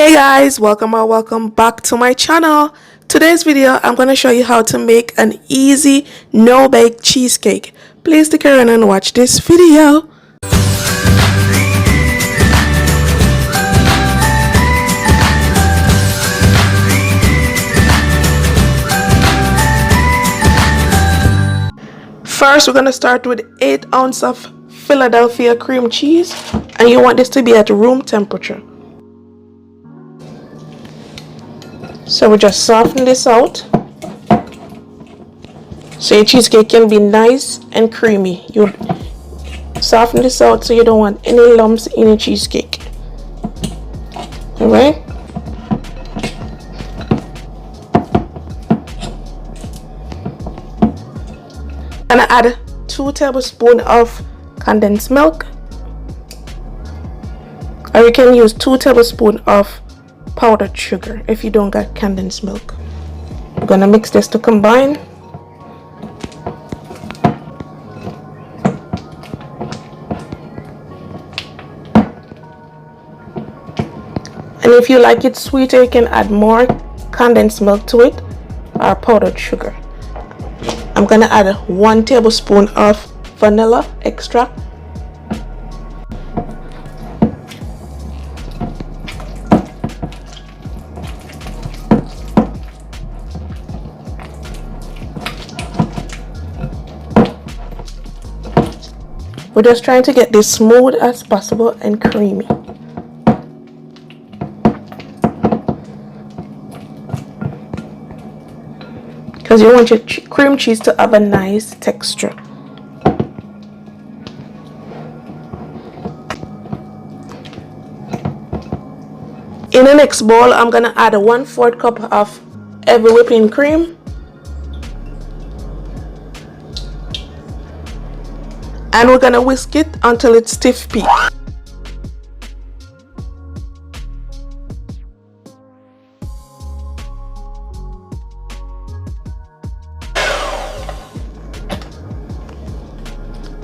Hey guys, welcome or welcome back to my channel. Today's video I'm going to show you how to make an easy no-bake cheesecake. Please stick around and watch this video. First we're going to start with 8 ounces of Philadelphia cream cheese, and you want this to be at room temperature. So we just soften this out so your cheesecake can be nice and creamy. You soften this out so you don't want any lumps in your cheesecake. Alright? And I add 2 tablespoons of condensed milk, or you can use 2 tablespoons of powdered sugar if you don't got condensed milk. I'm gonna mix this to combine. And if you like it sweeter, you can add more condensed milk to it or powdered sugar. I'm gonna add 1 tablespoon of vanilla extract. We're just trying to get this smooth as possible and creamy. Because you want your cream cheese to have a nice texture. In the next bowl, I'm going to add a 1/4 cup of heavy whipping cream. And we're gonna whisk it until it's stiff peak.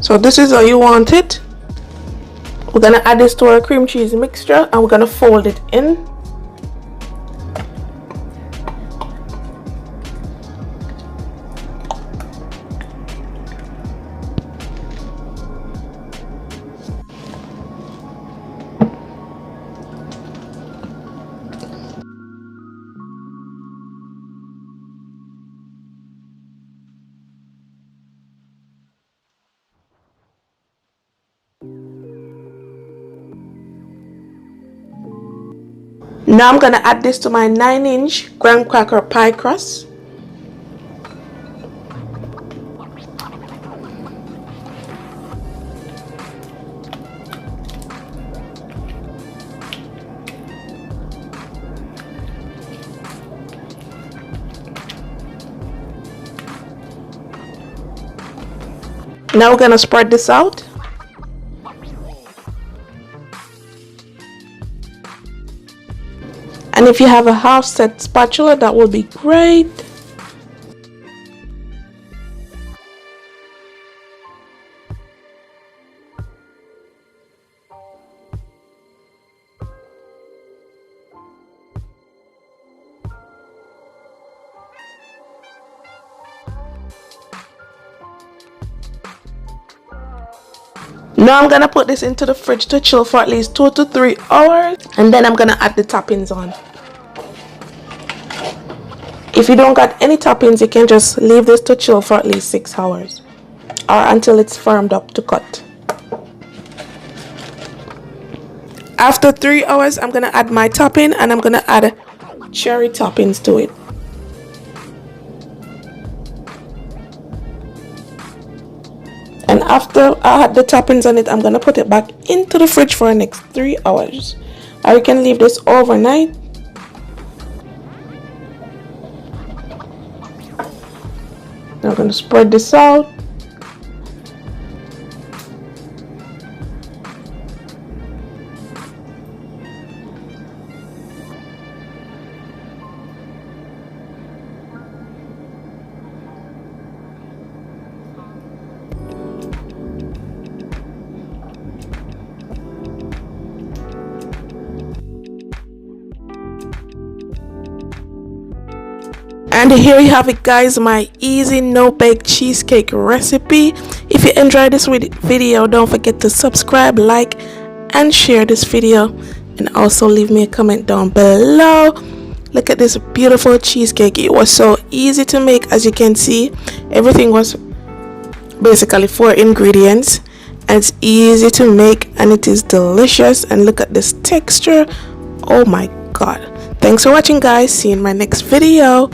So this is how you want it. We're gonna add this to our cream cheese mixture and we're gonna fold it in. Now I'm gonna add this to my 9-inch graham cracker pie crust. Now we're gonna spread this out. And if you have a half set spatula, that will be great. Now I'm gonna put this into the fridge to chill for at least 2 to 3 hours, and then I'm gonna add the toppings on. If you don't got any toppings, you can just leave this to chill for at least 6 hours or until it's firmed up to cut. After 3 hours, I'm gonna add my topping, and I'm gonna add cherry toppings to it. And after I add the toppings on it, I'm gonna put it back into the fridge for the next 3 hours. Or you can leave this overnight. Now I'm gonna spread this out. And here you have it, guys, my easy no bake cheesecake recipe. If you enjoyed this video, don't forget to subscribe, like and share this video, and also leave me a comment down below. Look at this beautiful cheesecake. It was so easy to make. As you can see, everything was basically 4 ingredients, and it's easy to make, and it is delicious. And look at this texture. Oh my god. Thanks for watching, guys. See you in my next video.